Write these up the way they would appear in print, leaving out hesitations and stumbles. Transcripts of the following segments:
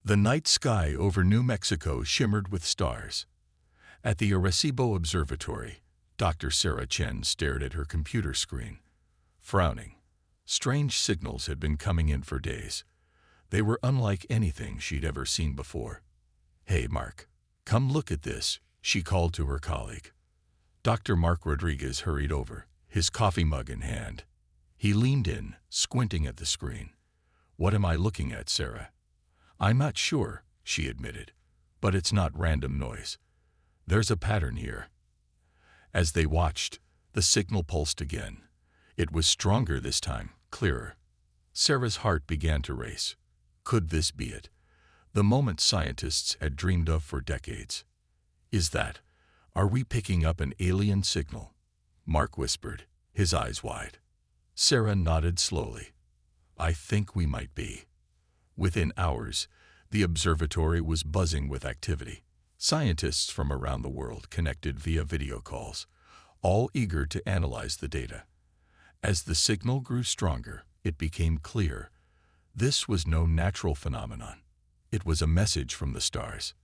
The night sky over New Mexico shimmered with stars. At the Arecibo Observatory, Dr. Sarah Chen stared at her computer screen, frowning. Strange signals had been coming in for days. They were unlike anything she'd ever seen before. "Hey, Mark, come look at this," she called to her colleague. Dr. Mark Rodriguez hurried over, his coffee mug in hand. He leaned in, squinting at the screen. "What am I looking at, Sarah?" "I'm not sure," she admitted, "but it's not random noise. There's a pattern here." As they watched, the signal pulsed again. It was stronger this time, clearer. Sarah's heart began to race. Could this be it? The moment scientists had dreamed of for decades. Are we picking up an alien signal?" Mark whispered, his eyes wide. Sarah nodded slowly. "I think we might be." Within hours, the observatory was buzzing with activity. Scientists from around the world connected via video calls, all eager to analyze the data. As the signal grew stronger, it became clear. This was no natural phenomenon. It was a message from the stars.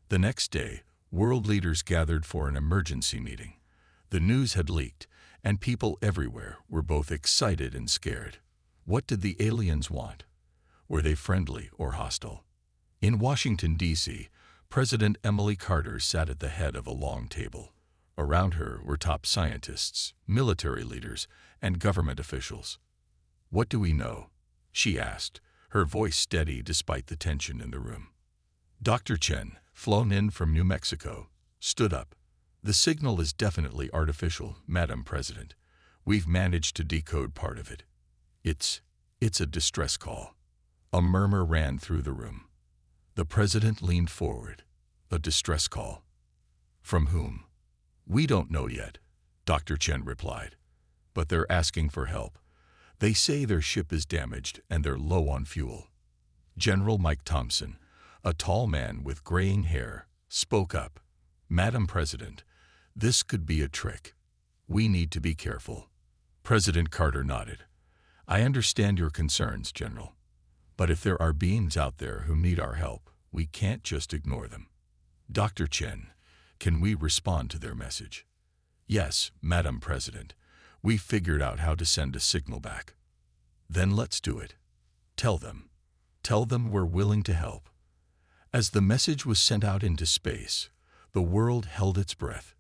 The next day, world leaders gathered for an emergency meeting. The news had leaked, and people everywhere were both excited and scared. What did the aliens want? Were they friendly or hostile? In Washington, D.C., President Emily Carter sat at the head of a long table. Around her were top scientists, military leaders, and government officials. "What do we know?" she asked, her voice steady despite the tension in the room. Dr. Chen, flown in from New Mexico, stood up. "The signal is definitely artificial, Madam President. We've managed to decode part of it. It's a distress call." A murmur ran through the room. The president leaned forward. "A distress call? From whom?" "We don't know yet," Dr. Chen replied. "But they're asking for help. They say their ship is damaged and they're low on fuel." General Mike Thompson, a tall man with graying hair, spoke up. "Madam President, this could be a trick. We need to be careful." President Carter nodded. "I understand your concerns, General. But if there are beings out there who need our help, we can't just ignore them." "Dr. Chen, can we respond to their message?" "Yes, Madam President. We figured out how to send a signal back." "Then let's do it. Tell them. Tell them we're willing to help." As the message was sent out into space, the world held its breath.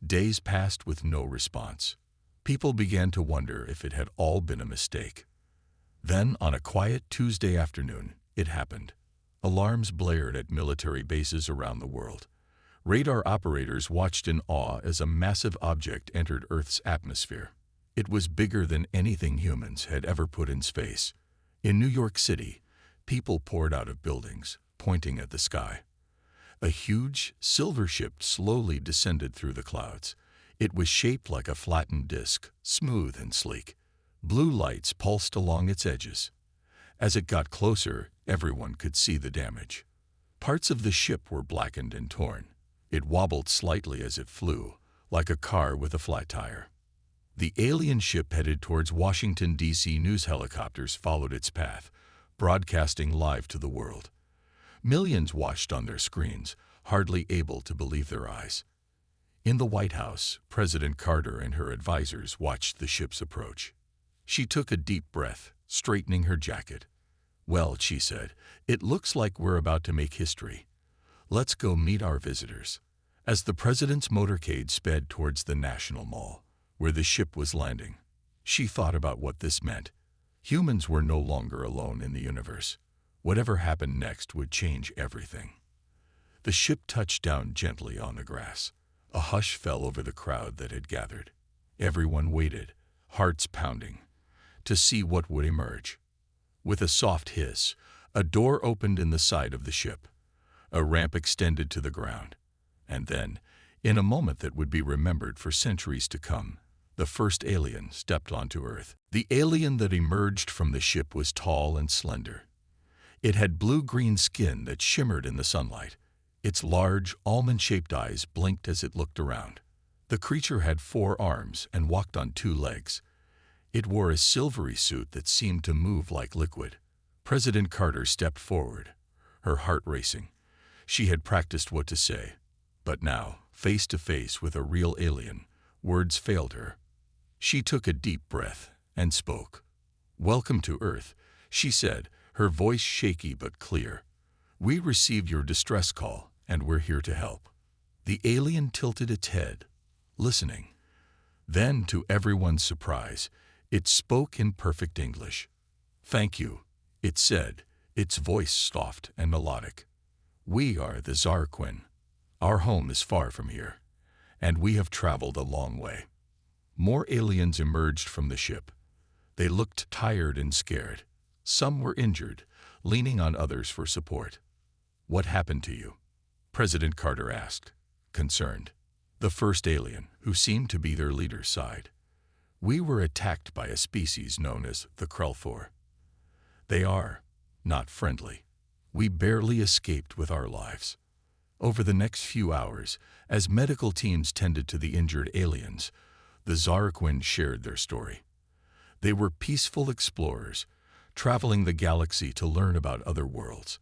Days passed with no response. People began to wonder if it had all been a mistake. Then, on a quiet Tuesday afternoon, it happened. Alarms blared at military bases around the world. Radar operators watched in awe as a massive object entered Earth's atmosphere. It was bigger than anything humans had ever put in space. In New York City, people poured out of buildings, pointing at the sky. A huge, silver ship slowly descended through the clouds. It was shaped like a flattened disc, smooth and sleek. Blue lights pulsed along its edges. As it got closer, everyone could see the damage. Parts of the ship were blackened and torn. It wobbled slightly as it flew, like a car with a flat tire. The alien ship headed towards Washington, D.C. News helicopters followed its path, broadcasting live to the world. Millions watched on their screens, hardly able to believe their eyes. In the White House, President Carter and her advisors watched the ship's approach. She took a deep breath, straightening her jacket. "Well," she said, "it looks like we're about to make history. Let's go meet our visitors." As the president's motorcade sped towards the National Mall, where the ship was landing, she thought about what this meant. Humans were no longer alone in the universe. Whatever happened next would change everything. The ship touched down gently on the grass. A hush fell over the crowd that had gathered. Everyone waited, hearts pounding, to see what would emerge. With a soft hiss, a door opened in the side of the ship. A ramp extended to the ground. And then, in a moment that would be remembered for centuries to come, the first alien stepped onto Earth. The alien that emerged from the ship was tall and slender. It had blue-green skin that shimmered in the sunlight. Its large, almond-shaped eyes blinked as it looked around. The creature had 4 arms and walked on 2 legs. It wore a silvery suit that seemed to move like liquid. President Carter stepped forward, her heart racing. She had practiced what to say, but now, face to face with a real alien, words failed her. She took a deep breath and spoke. "Welcome to Earth," she said, her voice shaky but clear. "We received your distress call, and we're here to help." The alien tilted its head, listening. Then, to everyone's surprise, it spoke in perfect English. "Thank you," it said, its voice soft and melodic. "We are the Zarquin. Our home is far from here, and we have traveled a long way." More aliens emerged from the ship. They looked tired and scared. Some were injured, leaning on others for support. "What happened to you?" President Carter asked, concerned. The first alien, who seemed to be their leader, sighed. "We were attacked by a species known as the Krelthor. They are not friendly. We barely escaped with our lives." Over the next few hours, as medical teams tended to the injured aliens, the Zarquin shared their story. They were peaceful explorers, traveling the galaxy to learn about other worlds.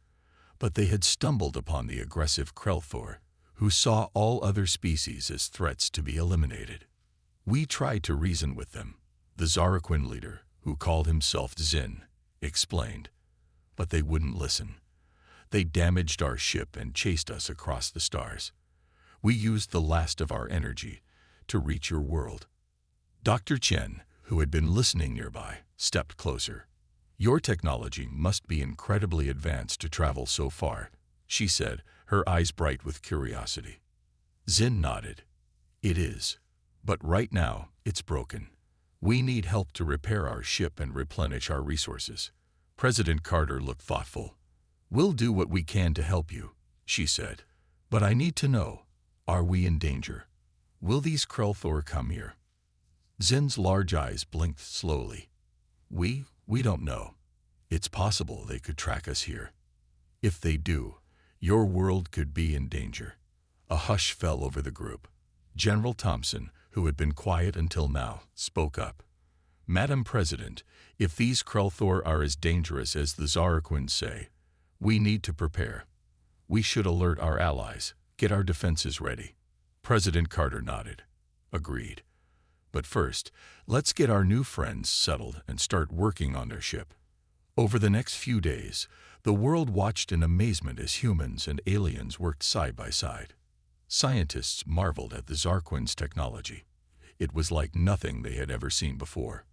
But they had stumbled upon the aggressive Krelthor, who saw all other species as threats to be eliminated. "We tried to reason with them," the Zarquin leader, who called himself Zin, explained. "But they wouldn't listen. They damaged our ship and chased us across the stars. We used the last of our energy to reach your world." Dr. Chen, who had been listening nearby, stepped closer. "Your technology must be incredibly advanced to travel so far," she said, her eyes bright with curiosity. Zin nodded. "It is. But right now, it's broken. We need help to repair our ship and replenish our resources." President Carter looked thoughtful. "We'll do what we can to help you," she said. "But I need to know, are we in danger? Will these Krelthor come here?" Zin's large eyes blinked slowly. We don't know. It's possible they could track us here. If they do, your world could be in danger." A hush fell over the group. General Thompson, who had been quiet until now, spoke up. "Madam President, if these Krelthor are as dangerous as the Zarquins say, we need to prepare. We should alert our allies, get our defenses ready." President Carter nodded. "Agreed. But first, let's get our new friends settled and start working on their ship." Over the next few days, the world watched in amazement as humans and aliens worked side by side. Scientists marveled at the Zarquins' technology. It was like nothing they had ever seen before.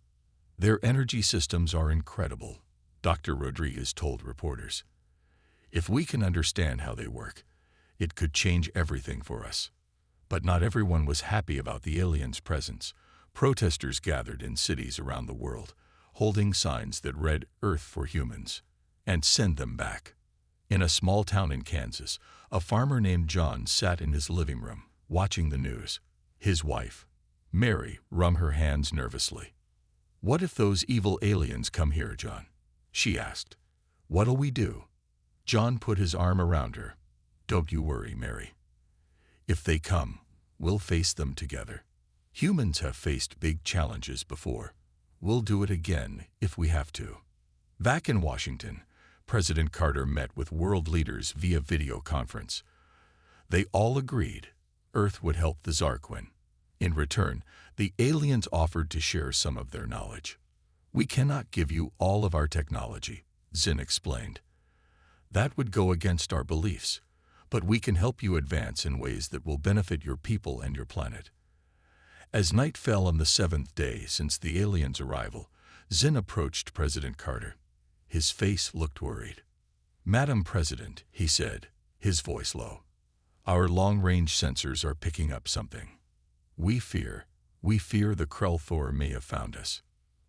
"Their energy systems are incredible," Dr. Rodriguez told reporters. "If we can understand how they work, it could change everything for us." But not everyone was happy about the aliens' presence. Protesters gathered in cities around the world, holding signs that read "Earth for Humans" and "Send them back." In a small town in Kansas, a farmer named John sat in his living room, watching the news. His wife, Mary, wrung her hands nervously. "What if those evil aliens come here, John?" she asked. "What'll we do?" John put his arm around her. "Don't you worry, Mary. If they come, we'll face them together. Humans have faced big challenges before. We'll do it again if we have to." Back in Washington, President Carter met with world leaders via video conference. They all agreed Earth would help the Zarquin. In return, the aliens offered to share some of their knowledge. "We cannot give you all of our technology," Zin explained. "That would go against our beliefs, but we can help you advance in ways that will benefit your people and your planet." As night fell on the 7th day since the aliens' arrival, Zin approached President Carter. His face looked worried. "Madam President," he said, his voice low, "our long-range sensors are picking up something. We fear the Krelthor may have found us."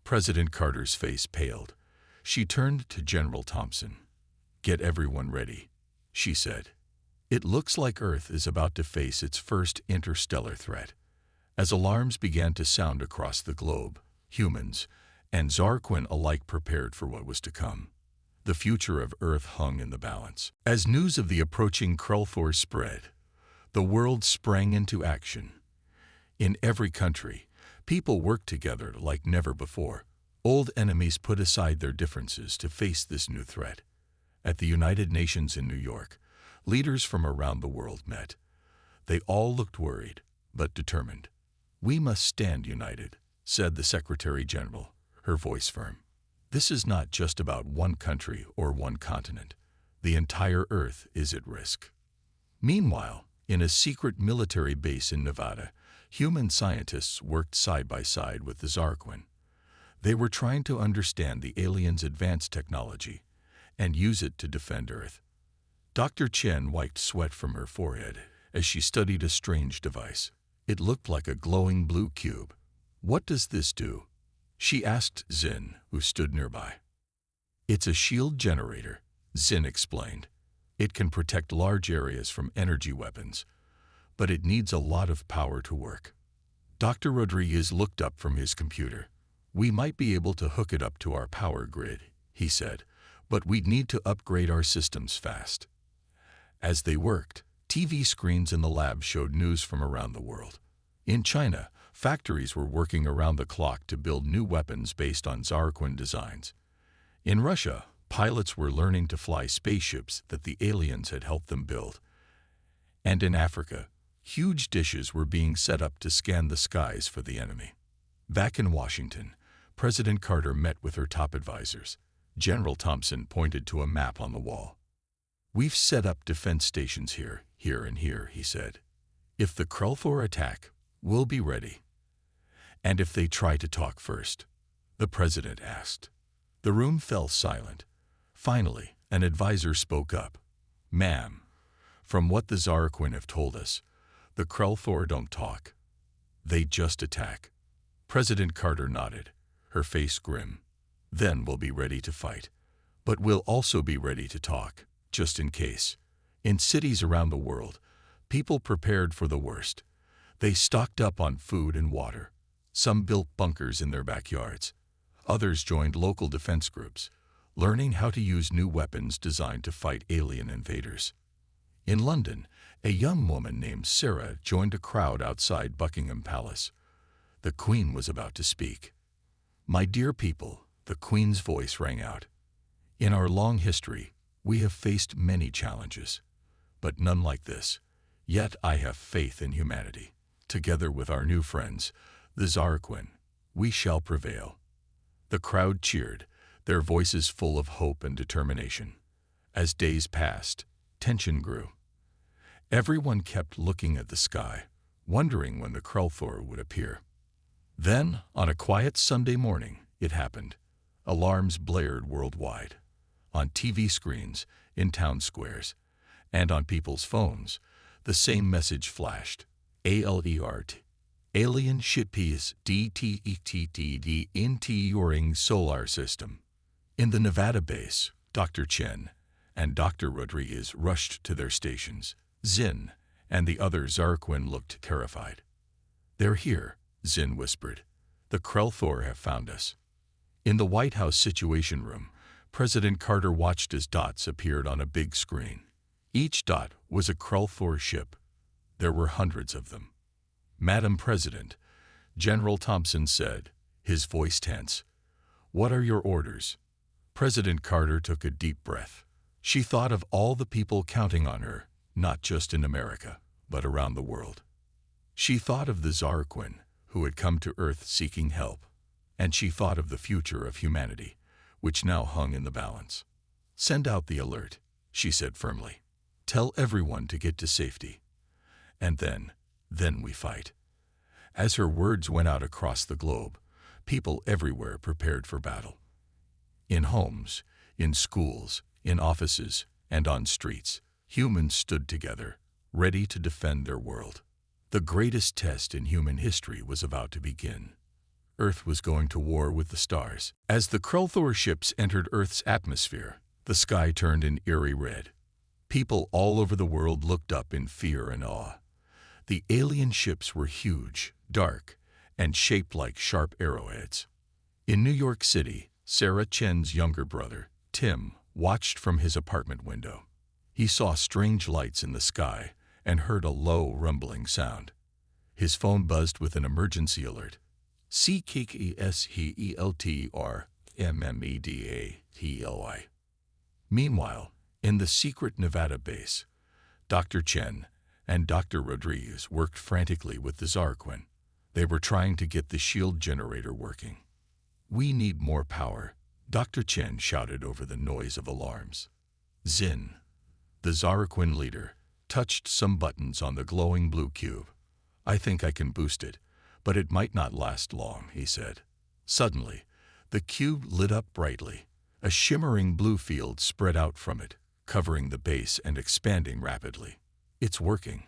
President Carter's face paled. She turned to General Thompson. "Get everyone ready," she said. "It looks like Earth is about to face its first interstellar threat." As alarms began to sound across the globe, humans and Zarquin alike prepared for what was to come. The future of Earth hung in the balance. As news of the approaching Krelthor spread, the world sprang into action. In every country, people worked together like never before. Old enemies put aside their differences to face this new threat. At the United Nations in New York, leaders from around the world met. They all looked worried, but determined. "We must stand united," said the Secretary General, her voice firm. "This is not just about one country or one continent. The entire Earth is at risk." Meanwhile, in a secret military base in Nevada, human scientists worked side by side with the Zarquin. They were trying to understand the aliens' advanced technology and use it to defend Earth. Dr. Chen wiped sweat from her forehead as she studied a strange device. It looked like a glowing blue cube. "What does this do?" she asked Xin, who stood nearby. "It's a shield generator," Xin explained. "It can protect large areas from energy weapons, but it needs a lot of power to work." Dr. Rodriguez looked up from his computer. "We might be able to hook it up to our power grid," he said, "but we'd need to upgrade our systems fast." As they worked, TV screens in the lab showed news from around the world. In China, factories were working around the clock to build new weapons based on Zarquin designs. In Russia, pilots were learning to fly spaceships that the aliens had helped them build. And in Africa, huge dishes were being set up to scan the skies for the enemy. Back in Washington, President Carter met with her top advisors. General Thompson pointed to a map on the wall. "We've set up defense stations here, here, and here," he said. "If the Krulthor attack, we'll be ready." "And if they try to talk first?" the president asked. The room fell silent. Finally, an advisor spoke up. "Ma'am, from what the Zarquin have told us, the Krulthor don't talk. They just attack." President Carter nodded, her face grim. "Then we'll be ready to fight. But we'll also be ready to talk, just in case." In cities around the world, people prepared for the worst. They stocked up on food and water. Some built bunkers in their backyards. Others joined local defense groups, learning how to use new weapons designed to fight alien invaders. In London, a young woman named Sarah joined a crowd outside Buckingham Palace. The Queen was about to speak. "My dear people," the Queen's voice rang out. "In our long history, we have faced many challenges, but none like this. Yet I have faith in humanity. Together with our new friends, the Zarquin, we shall prevail." The crowd cheered, their voices full of hope and determination. As days passed, tension grew. Everyone kept looking at the sky, wondering when the Krulthor would appear. Then, on a quiet Sunday morning, it happened. Alarms blared worldwide. On TV screens, in town squares, and on people's phones, the same message flashed. ALERT. Alien shippies DTETTD into your solar system. In the Nevada base, Dr. Chen and Dr. Rodriguez rushed to their stations. Xin and the other Zarquin looked terrified. "They're here," Xin whispered. "The Krulthor have found us." In the White House Situation Room, President Carter watched as dots appeared on a big screen. Each dot was a Krulthor ship. There were hundreds of them. "Madam President," General Thompson said, his voice tense. "What are your orders?" President Carter took a deep breath. She thought of all the people counting on her, not just in America, but around the world. She thought of the Zarquin, who had come to Earth seeking help, and she thought of the future of humanity, which now hung in the balance. "Send out the alert," she said firmly. "Tell everyone to get to safety. And then we fight." As her words went out across the globe, people everywhere prepared for battle. In homes, in schools, in offices, and on streets, humans stood together, ready to defend their world. The greatest test in human history was about to begin. Earth was going to war with the stars. As the Krulthor ships entered Earth's atmosphere, the sky turned an eerie red. People all over the world looked up in fear and awe. The alien ships were huge, dark, and shaped like sharp arrowheads. In New York City, Sarah Chen's younger brother, Tim, watched from his apartment window. He saw strange lights in the sky and heard a low, rumbling sound. His phone buzzed with an emergency alert. CKESHELTRMMEDATLY. Meanwhile, In the secret Nevada base, Dr. Chen and Dr. Rodriguez worked frantically with the Zarquin. They were trying to get the shield generator working. "We need more power," Dr. Chen shouted over the noise of alarms. Zin, the Zarquin leader, touched some buttons on the glowing blue cube. "I think I can boost it, but it might not last long," he said. Suddenly, the cube lit up brightly. A shimmering blue field spread out from it, covering the base and expanding rapidly. "It's working,"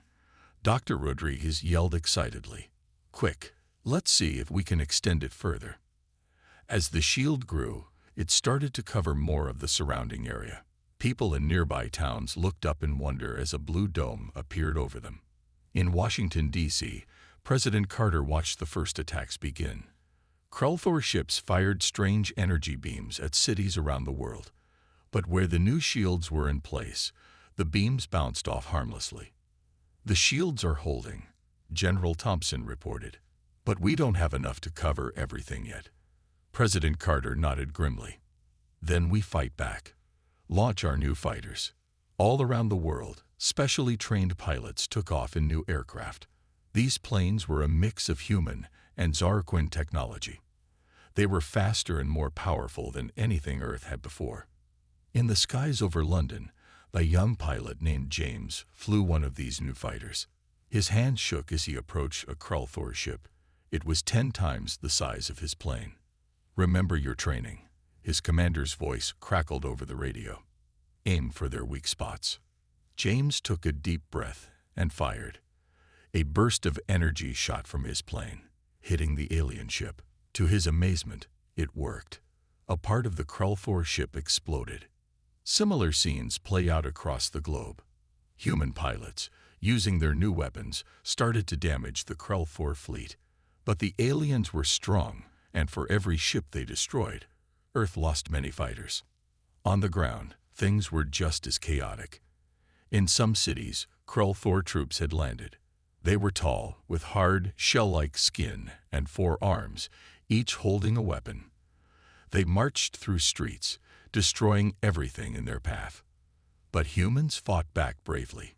Dr. Rodriguez yelled excitedly. "Quick, let's see if we can extend it further." As the shield grew, it started to cover more of the surrounding area. People in nearby towns looked up in wonder as a blue dome appeared over them. In Washington, D.C., President Carter watched the first attacks begin. Krulthor ships fired strange energy beams at cities around the world. But where the new shields were in place, the beams bounced off harmlessly. "The shields are holding," General Thompson reported. "But we don't have enough to cover everything yet." President Carter nodded grimly. "Then we fight back. Launch our new fighters." All around the world, specially trained pilots took off in new aircraft. These planes were a mix of human and Zarquin technology. They were faster and more powerful than anything Earth had before. In the skies over London, a young pilot named James flew one of these new fighters. His hand shook as he approached a Krulthor ship. It was 10 times the size of his plane. "Remember your training," his commander's voice crackled over the radio. "Aim for their weak spots." James took a deep breath and fired. A burst of energy shot from his plane, hitting the alien ship. To his amazement, it worked. A part of the Krulthor ship exploded. Similar scenes play out across the globe. Human pilots, using their new weapons, started to damage the Krulthor fleet. But the aliens were strong, and for every ship they destroyed, Earth lost many fighters. On the ground, things were just as chaotic. In some cities, Krulthor troops had landed. They were tall, with hard, shell-like skin and 4 arms, each holding a weapon. They marched through streets, destroying everything in their path. But humans fought back bravely.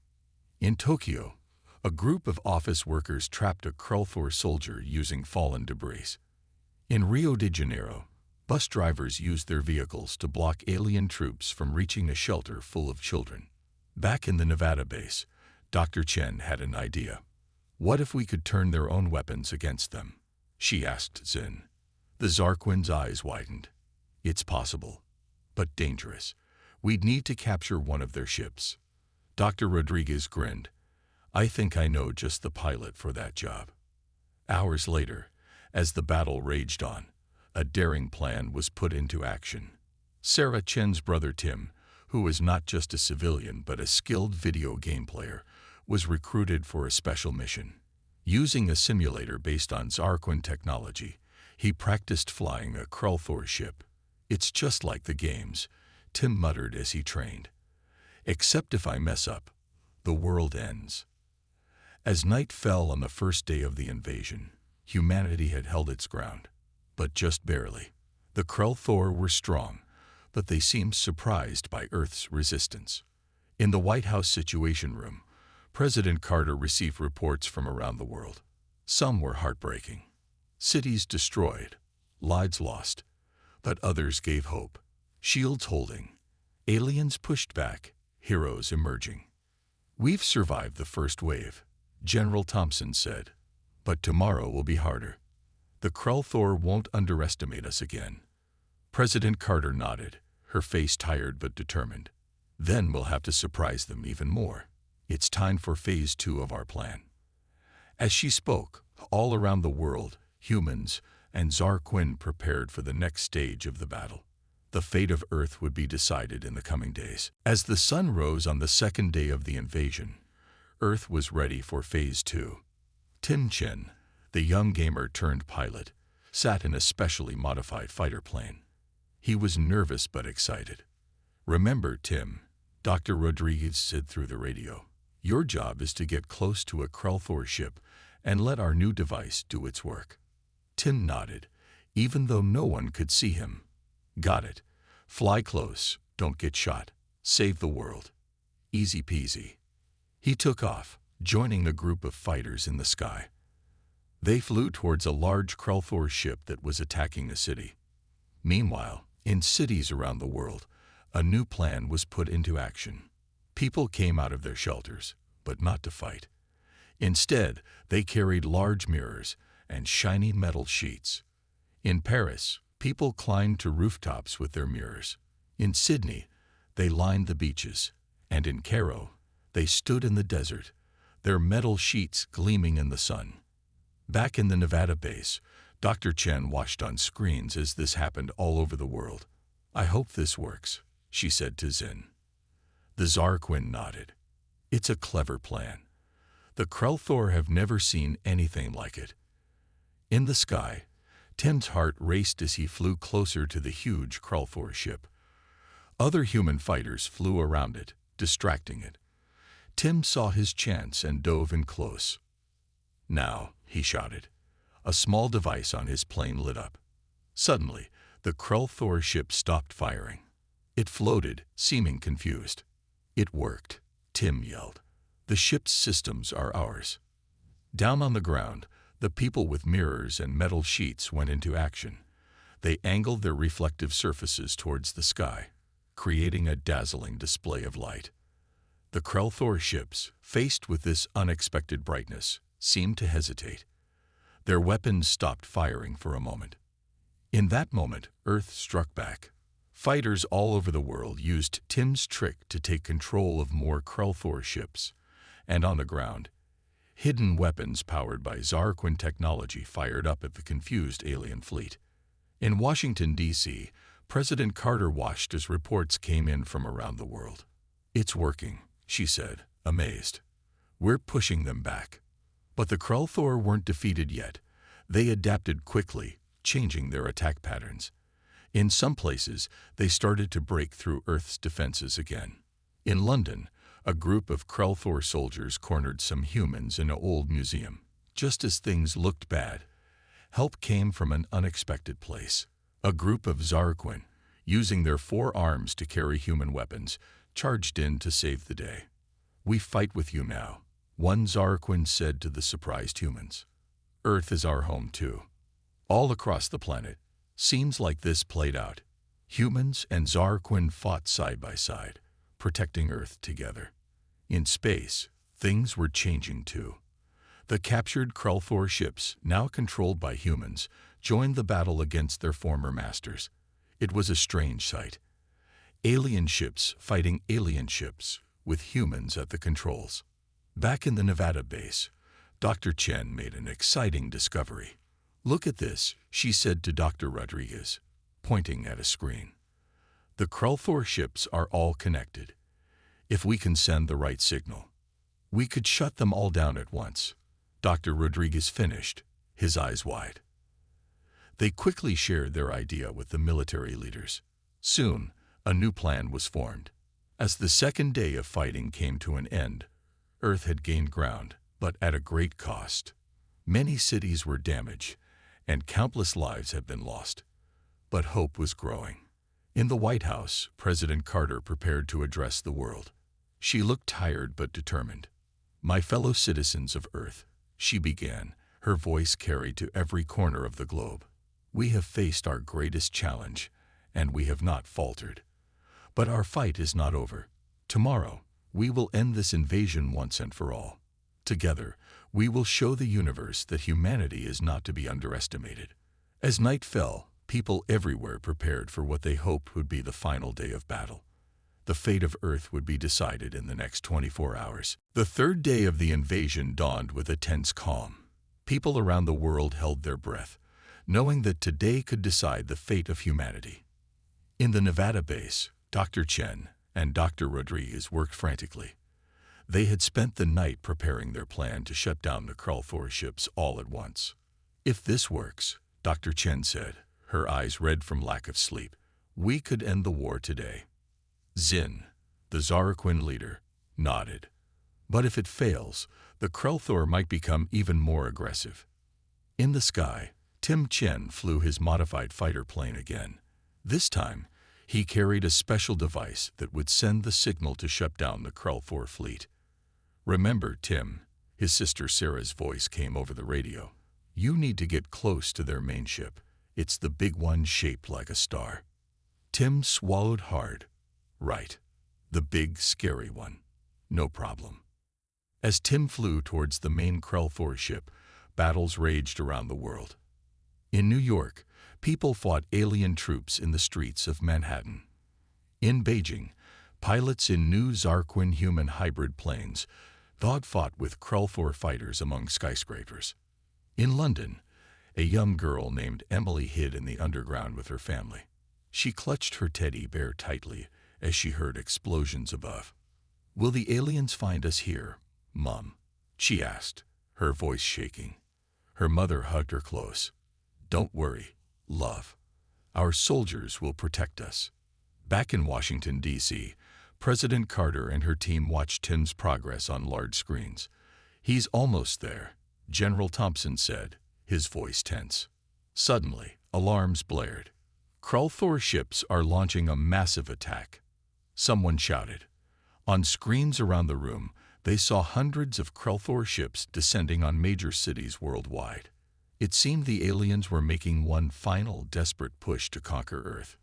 In Tokyo, a group of office workers trapped a Krulthor soldier using fallen debris. In Rio de Janeiro, bus drivers used their vehicles to block alien troops from reaching a shelter full of children. Back in the Nevada base, Dr. Chen had an idea. "What if we could turn their own weapons against them?" she asked Zin. The Zarquin's eyes widened. "It's possible, but dangerous. We'd need to capture one of their ships." Dr. Rodriguez grinned. "I think I know just the pilot for that job." Hours later, as the battle raged on, a daring plan was put into action. Sarah Chen's brother Tim, who was not just a civilian but a skilled video game player, was recruited for a special mission. Using a simulator based on Zarquin technology, he practiced flying a Krulthor ship. "It's just like the games," Tim muttered as he trained. "Except if I mess up, the world ends." As night fell on the first day of the invasion, humanity had held its ground, but just barely. The Krulthor were strong, but they seemed surprised by Earth's resistance. In the White House Situation Room, President Carter received reports from around the world. Some were heartbreaking. Cities destroyed, lives lost, but others gave hope. Shields holding, aliens pushed back, heroes emerging. "We've survived the first wave," General Thompson said, "but tomorrow will be harder. The Krulthor won't underestimate us again." President Carter nodded, her face tired but determined. "Then we'll have to surprise them even more. It's time for phase 2 of our plan." As she spoke, all around the world, humans and Zarquin prepared for the next stage of the battle. The fate of Earth would be decided in the coming days. As the sun rose on the second day of the invasion, Earth was ready for phase 2. Tim Chen, the young gamer turned pilot, sat in a specially modified fighter plane. He was nervous but excited. "Remember, Tim," Dr. Rodriguez said through the radio, "your job is to get close to a Krulthor ship and let our new device do its work." Tim nodded, even though no one could see him. "Got it. Fly close, don't get shot." Save the world. Easy peasy. He took off, joining a group of fighters in the sky. They flew towards a large Krelthor ship that was attacking a city. Meanwhile, in cities around the world, a new plan was put into action. People came out of their shelters, but not to fight. Instead, they carried large mirrors and shiny metal sheets. In Paris, people climbed to rooftops with their mirrors. In Sydney, they lined the beaches. And in Cairo, they stood in the desert, their metal sheets gleaming in the sun. Back in the Nevada base, Dr. Chen watched on screens as this happened all over the world. "I hope this works," she said to Zin. The Zarquin nodded. "It's a clever plan. The Krelthor have never seen anything like it." In the sky, Tim's heart raced as he flew closer to the huge Krelthor ship. Other human fighters flew around it, distracting it. Tim saw his chance and dove in close. "Now," he shouted. A small device on his plane lit up. Suddenly, the Krelthor ship stopped firing. It floated, seeming confused. "It worked," Tim yelled. "The ship's systems are ours." Down on the ground, the people with mirrors and metal sheets went into action. They angled their reflective surfaces towards the sky, creating a dazzling display of light. The Krelthor ships, faced with this unexpected brightness, seemed to hesitate. Their weapons stopped firing for a moment. In that moment, Earth struck back. Fighters all over the world used Tim's trick to take control of more Krelthor ships, and on the ground, hidden weapons powered by Zarquin technology fired up at the confused alien fleet. In Washington, D.C., President Carter watched as reports came in from around the world. "It's working," she said, amazed. "We're pushing them back." But the Krelthor weren't defeated yet. They adapted quickly, changing their attack patterns. In some places, they started to break through Earth's defenses again. In London, a group of Krelthor soldiers cornered some humans in an old museum. Just as things looked bad, help came from an unexpected place. A group of Zarquin, using their 4 arms to carry human weapons, charged in to save the day. "We fight with you now," one Zarquin said to the surprised humans. "Earth is our home too." All across the planet, scenes like this played out. Humans and Zarquin fought side by side, protecting Earth together. In space, things were changing too. The captured Krelthor ships, now controlled by humans, joined the battle against their former masters. It was a strange sight. Alien ships fighting alien ships, with humans at the controls. Back in the Nevada base, Dr. Chen made an exciting discovery. "Look at this," she said to Dr. Rodriguez, pointing at a screen. "The Krelthor ships are all connected. If we can send the right signal, we could shut them all down at once." Dr. Rodriguez finished, his eyes wide. They quickly shared their idea with the military leaders. Soon, a new plan was formed. As the second day of fighting came to an end, Earth had gained ground, but at a great cost. Many cities were damaged, and countless lives had been lost. But hope was growing. In the White House, President Carter prepared to address the world. She looked tired but determined. "My fellow citizens of Earth," she began, her voice carried to every corner of the globe. "We have faced our greatest challenge, and we have not faltered. But our fight is not over. Tomorrow, we will end this invasion once and for all. Together, we will show the universe that humanity is not to be underestimated." As night fell, people everywhere prepared for what they hoped would be the final day of battle. The fate of Earth would be decided in the next 24 hours. The third day of the invasion dawned with a tense calm. People around the world held their breath, knowing that today could decide the fate of humanity. In the Nevada base, Dr. Chen and Dr. Rodriguez worked frantically. They had spent the night preparing their plan to shut down the Krelthor ships all at once. "If this works," Dr. Chen said, her eyes red from lack of sleep, "we could end the war today." Zin, the Zarquin leader, nodded. "But if it fails, the Krelthor might become even more aggressive." In the sky, Tim Chen flew his modified fighter plane again. This time, He carried a special device that would send the signal to shut down the Krell-4 fleet. "Remember, Tim," his sister Sarah's voice came over the radio. "You need to get close to their main ship. It's the big one shaped like a star." Tim swallowed hard. "Right. The big, scary one. No problem." As Tim flew towards the main Krell-4 ship, battles raged around the world. In New York, people fought alien troops in the streets of Manhattan. In Beijing, pilots in new Zarquin human hybrid planes dogfought with Krell-4 fighters among skyscrapers. In London, a young girl named Emily hid in the underground with her family. She clutched her teddy bear tightly as she heard explosions above. "Will the aliens find us here, Mom?" she asked, her voice shaking. Her mother hugged her close. "Don't worry, love. Our soldiers will protect us." Back in Washington, D.C., President Carter and her team watched Tim's progress on large screens. "He's almost there," General Thompson said, his voice tense. Suddenly, alarms blared. "Krell-4 ships are launching a massive attack," someone shouted. On screens around the room, they saw hundreds of Krell-4 ships descending on major cities worldwide. It seemed the aliens were making one final desperate push to conquer Earth.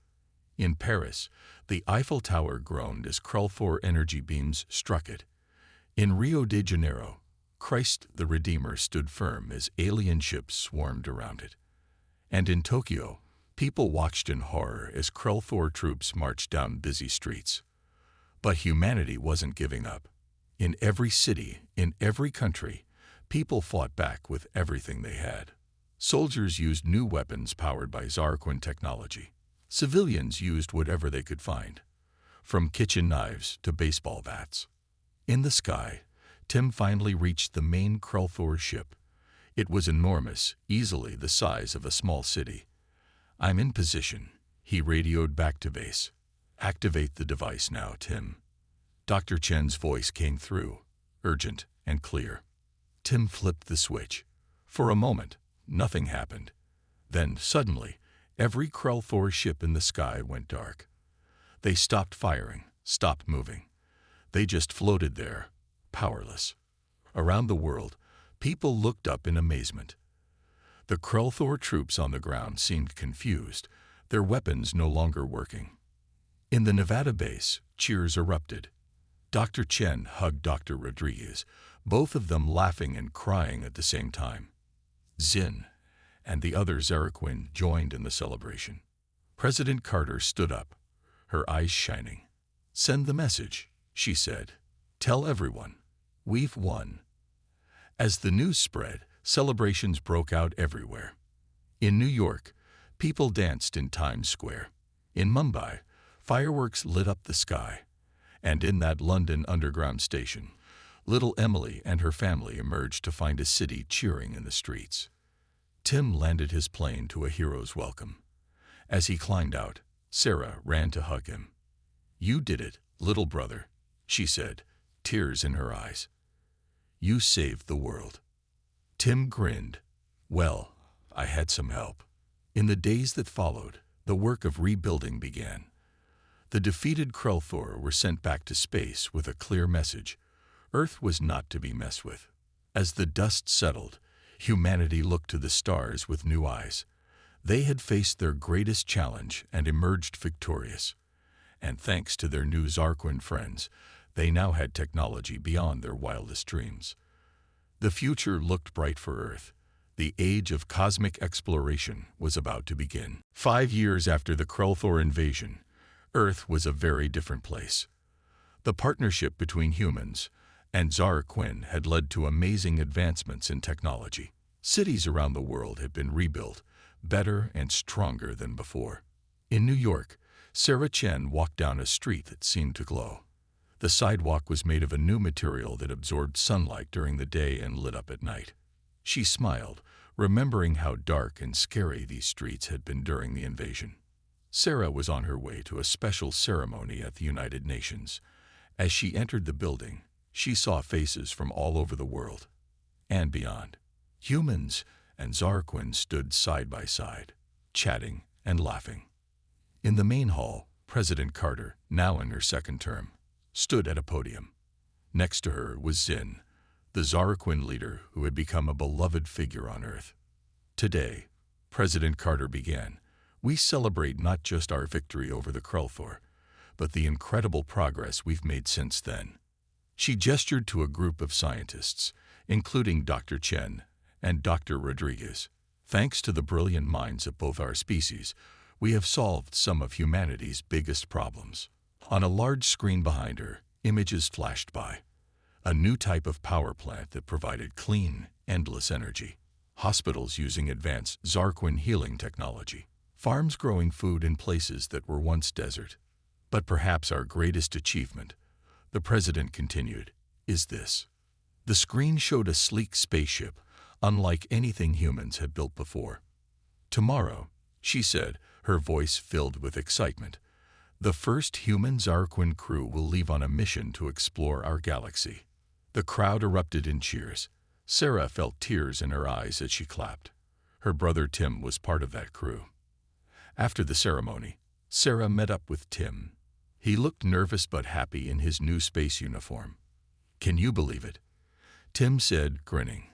In Paris, the Eiffel Tower groaned as Krell-4 energy beams struck it. In Rio de Janeiro, Christ the Redeemer stood firm as alien ships swarmed around it. And in Tokyo, people watched in horror as Krell-4 troops marched down busy streets. But humanity wasn't giving up. In every city, in every country, people fought back with everything they had. Soldiers used new weapons powered by Zarquin technology. Civilians used whatever they could find, from kitchen knives to baseball bats. In the sky, Tim finally reached the main Krell-4 ship. It was enormous, easily the size of a small city. "I'm in position," he radioed back to base. "Activate the device now, Tim." Dr. Chen's voice came through, urgent and clear. Tim flipped the switch. For a moment, nothing happened. Then, suddenly, every Krell-4 ship in the sky went dark. They stopped firing, stopped moving. They just floated there, powerless. Around the world, people looked up in amazement. The Krell-4 troops on the ground seemed confused, their weapons no longer working. In the Nevada base, cheers erupted. Dr. Chen hugged Dr. Rodriguez, both of them laughing and crying at the same time. Zin and the other Zarquin joined in the celebration. President Carter stood up, her eyes shining. "Send the message," she said. "Tell everyone. We've won." As the news spread, celebrations broke out everywhere. In New York, people danced in Times Square. In Mumbai, fireworks lit up the sky. And in that London underground station, little Emily and her family emerged to find a city cheering in the streets. Tim landed his plane to a hero's welcome. As he climbed out, Sarah ran to hug him. "You did it, little brother," she said, tears in her eyes. "You saved the world." Tim grinned. "Well, I had some help." In the days that followed, the work of rebuilding began. The defeated Krell-4 were sent back to space with a clear message. Earth was not to be messed with. As the dust settled, humanity looked to the stars with new eyes. They had faced their greatest challenge and emerged victorious. And thanks to their new Zarquin friends, they now had technology beyond their wildest dreams. The future looked bright for Earth. The age of cosmic exploration was about to begin. 5 years after the Krell-4 invasion, Earth was a very different place. The partnership between humans and Zarquin had led to amazing advancements in technology. Cities around the world had been rebuilt, better and stronger than before. In New York, Sarah Chen walked down a street that seemed to glow. The sidewalk was made of a new material that absorbed sunlight during the day and lit up at night. She smiled, remembering how dark and scary these streets had been during the invasion. Sarah was on her way to a special ceremony at the United Nations. As she entered the building, she saw faces from all over the world and beyond. Humans and Zarquin stood side by side, chatting and laughing. In the main hall, President Carter, now in her second term, stood at a podium. Next to her was Zin, the Zaraquin leader who had become a beloved figure on Earth. Today, President Carter began, we celebrate not just our victory over the Krulthor, but the incredible progress we've made since then. She gestured to a group of scientists, including Dr. Chen and Dr. Rodriguez. Thanks to the brilliant minds of both our species, we have solved some of humanity's biggest problems. On a large screen behind her, images flashed by. A new type of power plant that provided clean, endless energy. Hospitals using advanced Zarquin healing technology. Farms growing food in places that were once desert. But perhaps our greatest achievement, the president continued, is this. The screen showed a sleek spaceship, unlike anything humans had built before. Tomorrow, she said, her voice filled with excitement, the first human Zarquin crew will leave on a mission to explore our galaxy. The crowd erupted in cheers. Sarah felt tears in her eyes as she clapped. Her brother Tim was part of that crew. After the ceremony, Sarah met up with Tim. He looked nervous but happy in his new space uniform. Can you believe it? Tim said, grinning.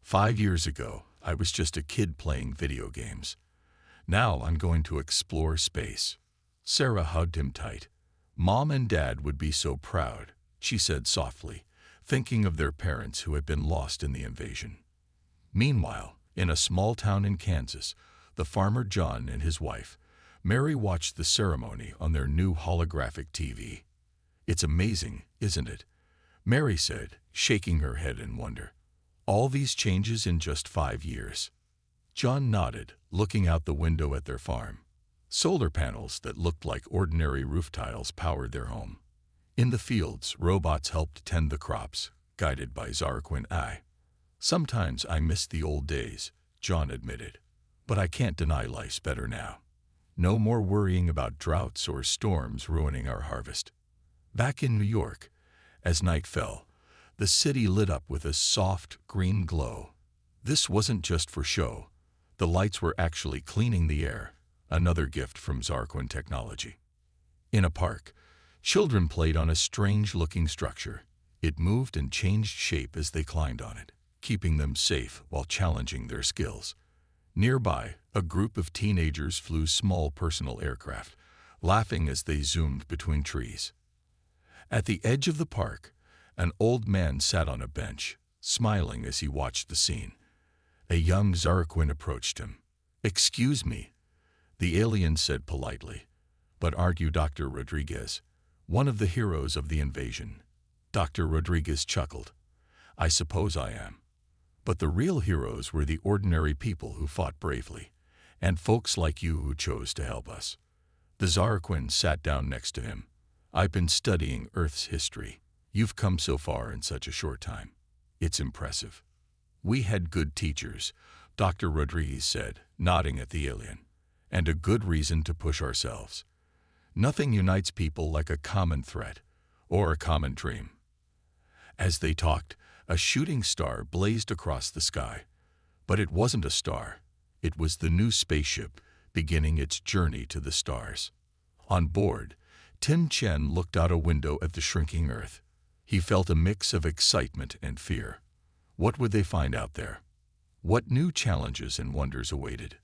5 years ago, I was just a kid playing video games. Now I'm going to explore space. Sarah hugged him tight. Mom and Dad would be so proud, she said softly, thinking of their parents who had been lost in the invasion. Meanwhile, in a small town in Kansas, the farmer John and his wife, Mary, watched the ceremony on their new holographic TV. It's amazing, isn't it? Mary said, shaking her head in wonder. All these changes in just 5 years. John nodded, looking out the window at their farm. Solar panels that looked like ordinary roof tiles powered their home. In the fields, robots helped tend the crops, guided by Zarquin Eye. Sometimes I miss the old days, John admitted. But I can't deny life's better now. No more worrying about droughts or storms ruining our harvest. Back in New York, as night fell, the city lit up with a soft, green glow. This wasn't just for show. The lights were actually cleaning the air, another gift from Zarquin technology. In a park, children played on a strange-looking structure. It moved and changed shape as they climbed on it, keeping them safe while challenging their skills. Nearby, a group of teenagers flew small personal aircraft, laughing as they zoomed between trees. At the edge of the park, an old man sat on a bench, smiling as he watched the scene. A young Zarquin approached him. "Excuse me," the alien said politely. "But aren't you Dr. Rodriguez, one of the heroes of the invasion?" Dr. Rodriguez chuckled. "I suppose I am. But the real heroes were the ordinary people who fought bravely, and folks like you who chose to help us." The Zarquin sat down next to him. "I've been studying Earth's history. You've come so far in such a short time. It's impressive." "We had good teachers," Dr. Rodriguez said, nodding at the alien, "and a good reason to push ourselves. Nothing unites people like a common threat or a common dream." As they talked, a shooting star blazed across the sky. But it wasn't a star. It was the new spaceship beginning its journey to the stars. On board, Tim Chen looked out a window at the shrinking Earth. He felt a mix of excitement and fear. What would they find out there? What new challenges and wonders awaited?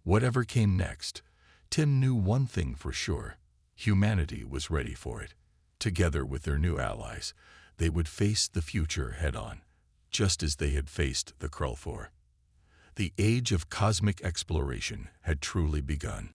Whatever came next, Tim knew one thing for sure. Humanity was ready for it. Together with their new allies, they would face the future head-on, just as they had faced the Krulthor. The age of cosmic exploration had truly begun.